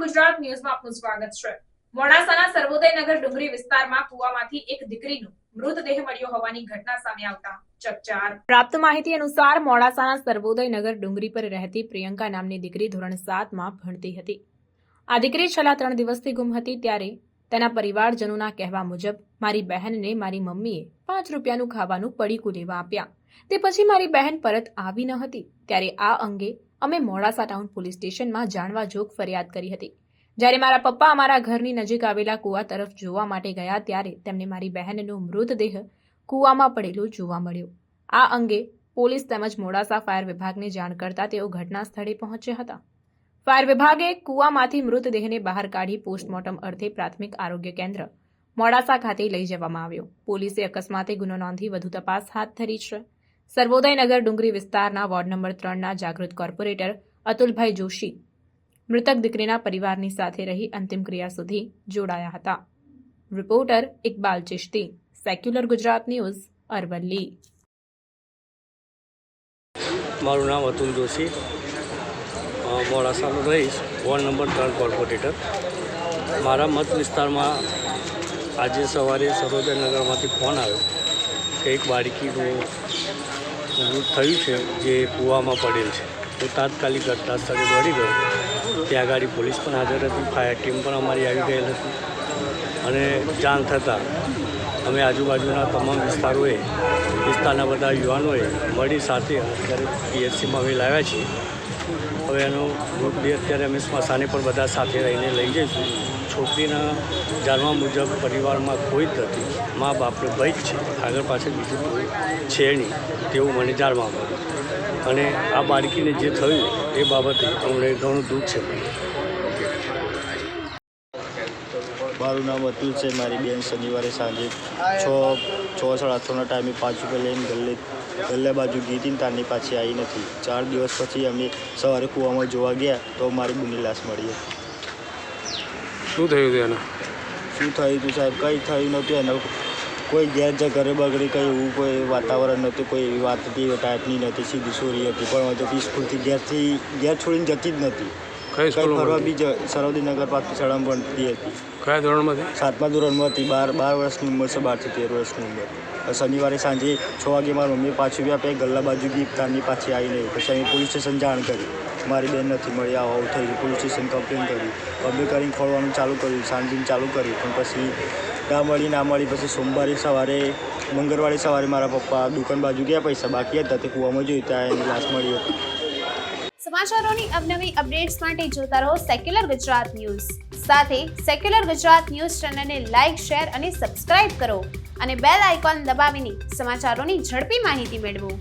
ગુજરાત ન્યૂઝમાં આપનું સ્વાગત છે। મોડાસાના સર્વોદયનગર ડુંગરી વિસ્તારમાં કુવામાંથી એક દીકરીનો મૃતદેહ મળ્યો હોવાની ઘટના સામે આવતા ચકચાર। પ્રાપ્ત માહિતી અનુસાર મોડાસાના સર્વોદયનગર ડુંગરી પર રહેતી પ્રિયંકા નામની દીકરી ધોરણ 7 માં ભણતી હતી। આ દીકરી છેલ્લા 3 દિવસથી ગુમ હતી ત્યારે તેના પરિવારજનોના કહેવા મુજબ મારી બહેનને મારી મમ્મીએ 5 રૂપિયાનું ખાવાનું પડીકું લેવા આપ્યા, તે પછી મારી બહેન પરત આવી ન હતી। ત્યારે આ અંગે અમે મોડાસા ટાઉન પોલીસ સ્ટેશનમાં જાણવા જોગ ફરિયાદ કરી હતી। જ્યારે મારા પપ્પા અમારા ઘરની નજીક આવેલા કૂવા તરફ જોવા માટે ગયા ત્યારે તેમને મારી બહેનનો મૃતદેહ કૂવામાં પડેલો જોવા મળ્યો। આ અંગે પોલીસ તેમજ મોડાસા ફાયર વિભાગને જાણ કરતા તેઓ ઘટના સ્થળે પહોંચ્યા હતા। ફાયર વિભાગે કૂવામાંથી મૃતદેહને બહાર કાઢી પોસ્ટમોર્ટમ અર્થે પ્રાથમિક આરોગ્ય કેન્દ્ર મોડાસા ખાતે લઈ જવામાં આવ્યો। પોલીસે અકસ્માતે ગુનો નોંધી વધુ તપાસ હાથ ધરી છે। સર્વોદયનગર ડુંગરી વિસ્તારના વોર્ડ નંબર 3ના જાગૃત કોર્પોરેટર અતુલભાઈ જોશી મૃતક દીકરીના પરિવારની સાથે રહી અંતિમ ક્રિયા સુધી જોડાયા હતા। Reporter Iqbal Chishti, secular Gujarat news, Aravalli. મારું નામ અતુલ જોશી, મોડાસાનો રહીશ, વોર્ડ નંબર 3 કોર્પોરેટર। મારા મત વિસ્તારમાં આજે સવારે સર્વોદયનગરમાંથી ફોન આવ્યો કે એક બાળકીનું મૃત થયું છે જે કૂવામાં પડેલ છે। તો તાત્કાલિક ઘટના સ્થળે દોડી ગયો। ત્યાં આગળ પોલીસ પણ હાજર હતી, ફાયર ટીમ પણ અમારી આવી ગયેલ હતી અને જાણ થતાં અમે આજુબાજુના તમામ વિસ્તારના બધા યુવાનોએ મળી સાથે અત્યારે પીએચસીમાં અમે લાવ્યા છીએ। હવે એનો મૃતદેહ અત્યારે અમે સ્મશાને પણ બધા સાથે રહીને લઈ જઈશું। છોકરીના જાણવા મુજબ પરિવારમાં કોઈ જ નથી, મા બાપનો ભય જ છે, આગળ પાછળ બીજું કોઈ છે નહીં તેવું મને જાણવા મળ્યું અને આ બાળકીને જે થયું એ બાબતે અમને ઘણું દુઃખ છે। મારું નામ અતુલ છે। મારી બેન શનિવારે સાંજે 6:30ના ટાઈમે 5 રૂપિયા લઈને ગલ્લે બાજુ ગઈ હતી, તારની પાછી આવી નથી। 4 દિવસ પછી અમે સવારે કૂવામાં જોવા ગયા તો મારી બુની લાશ મળી હતી। શું થયું હતું એને? શું થયું હતું સાહેબ? કંઈ થયું નહોતું એને, કોઈ ઘેર જે ઘરે બગડી કંઈ એવું કોઈ વાતાવરણ નહોતું, કોઈ એવી વાત હતી એ ટાઈપની નથી, સીધી ચોરી હતી। પણ જતી સ્કૂલથી ઘેર છોડીને જતી જ નથી, કંઈ ફરવા બી સર્વોદયનગર પાછી શાળામાં ભણતી હતી। કયા ધોરણમાંથી? 7મા ધોરણમાં હતી। 12 વર્ષની ઉંમર છે, 12 થી 13 વર્ષની ઉંમર। શનિવારે સાંજે 6 વાગે મારી મમ્મીએ 5 રૂપિયા આપે, ગલ્લા બાજુ ગઈ, તારની પાછી આવી નહીં। પછી અમે પોલીસ સ્ટેશન જાણ કરી, મારી બેન નથી મળી, આવું થઈ ગયું। પોલીસ સ્ટેશન કમ્પ્લેન કરી, પબ્લિક કરીને ખોલવાનું ચાલુ કર્યું, સાંજે ચાલુ કર્યું, પણ પછી ના મળી। પછી સોમવારે સવારે મંગળવારે સવારે મારા પપ્પા દુકાન બાજુ ગયા, પૈસા બાકી હતા, તે કૂવામાં જોયું ત્યાં એની લાશ મળી હતી। સમાચારોની અવનવી અપડેટ્સ માટે જોતા રહો સેક્યુલર ગુજરાત ન્યૂઝ। સાથે સેક્યુલર ગુજરાત ન્યૂઝ ચેનલને લાઇક, શેર અને સબસ્ક્રાઇબ કરો અને બેલ આઇકોન દબાવીને સમાચારોની ઝડપી માહિતી મેળવો।